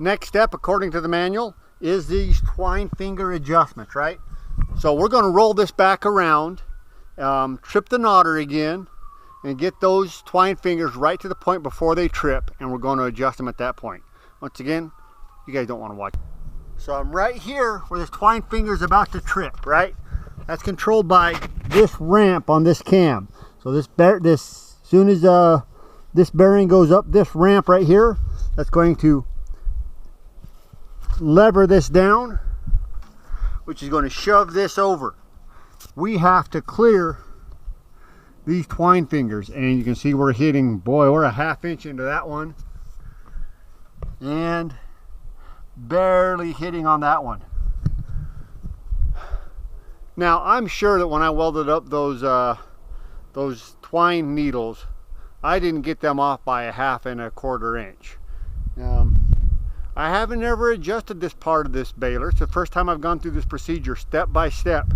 Next step, according to the manual, is these twine finger adjustments, right? So we're going to roll this back around, trip the knotter again, and get those twine fingers right to the point before they trip, and we're going to adjust them at that point. Once again, you guys don't want to watch. So I'm right here where this twine finger is about to trip, right? That's controlled by this ramp on this cam. So as soon as this bearing goes up this ramp right here, that's going to lever this down, which is going to shove this over. We have to clear these twine fingers, and you can see we're hitting, boy, we're a ½ inch into that one, and barely hitting on that one. Now I'm sure that when I welded up those twine needles, I didn't get them off by a ½ and a ¼ inch. I haven't ever adjusted this part of this baler. It's the first time I've gone through this procedure step by step.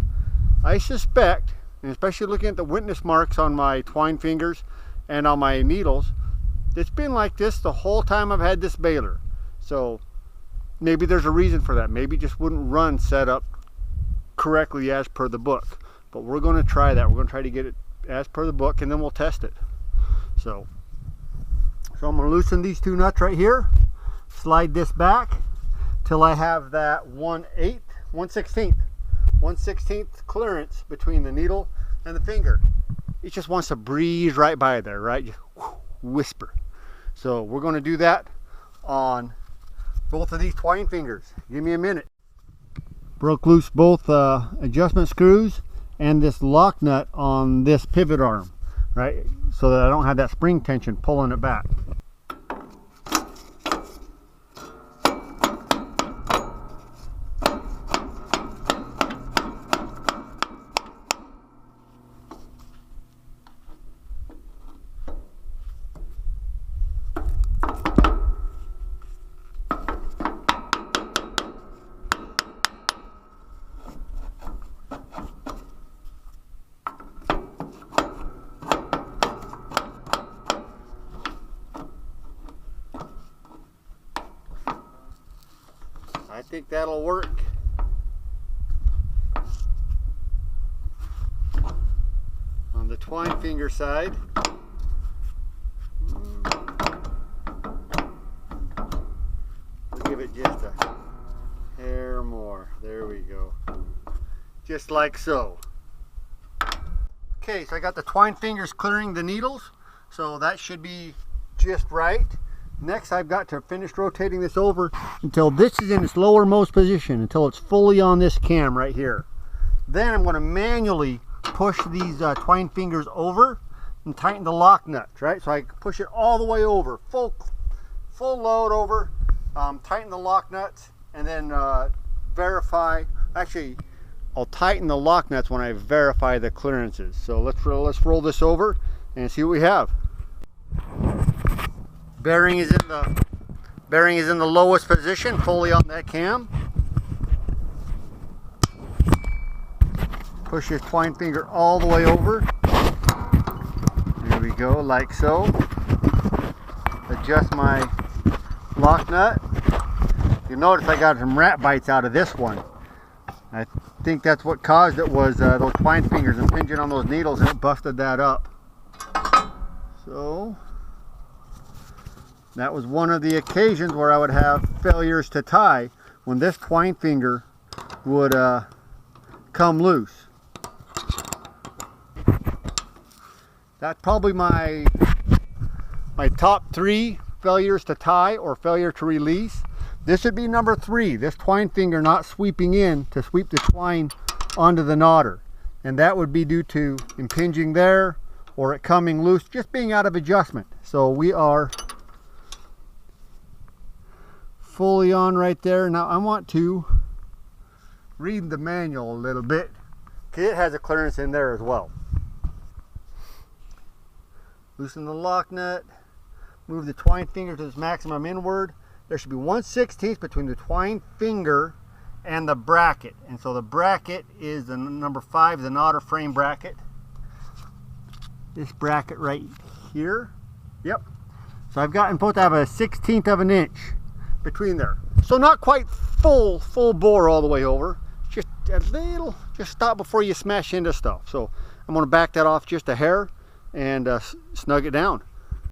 I suspect, and especially looking at the witness marks on my twine fingers and on my needles, it's been like this the whole time I've had this baler. So maybe there's a reason for that. Maybe it just wouldn't run set up correctly as per the book. But we're going to try that. We're going to try to get it as per the book, and then we'll test it. So I'm going to loosen these two nuts right here, slide this back till I have that 1/16 clearance between the needle and the finger. It just wants to breeze right by there, right? Just whisper. So we're going to do that on both of these twine fingers. Give me a minute. Broke loose both adjustment screws and this lock nut on this pivot arm, right? So that I don't have that spring tension pulling it back. I think that'll work. On the twine finger side, we'll give it just a hair more. There we go. Just like so. Okay, so I got the twine fingers clearing the needles, so that should be just right. Next, I've got to finish rotating this over until this is in its lowermost position, until it's fully on this cam right here. Then I'm going to manually push these twine fingers over and tighten the lock nuts, right? So I push it all the way over, full load over, tighten the lock nuts, and then verify. Actually, I'll tighten the lock nuts when I verify the clearances. So let's roll this over and see what we have. Bearing is in the lowest position, fully on that cam. Push your twine finger all the way over. There we go, like so. Adjust my lock nut. You notice I got some rat bites out of this one. I think that's what caused it, was those twine fingers impinging on those needles, and it busted that up. So that was one of the occasions where I would have failures to tie, when this twine finger would come loose. That's probably my top 3 failures to tie or failure to release. This would be number 3, this twine finger not sweeping in to sweep the twine onto the knotter. And that would be due to impinging there, or it coming loose, just being out of adjustment. So we are fully on right there. Now I want to read the manual a little bit, because it has a clearance in there as well. Loosen the lock nut, move the twine finger to its maximum inward. There should be 1/16 between the twine finger and the bracket, and so the bracket is the number 5, the knotter frame bracket. This bracket right here. Yep. So I've gotten supposed to have a 1/16 of an inch between there. So not quite full bore all the way over, just a little, just stop before you smash into stuff. So I'm going to back that off just a hair and snug it down.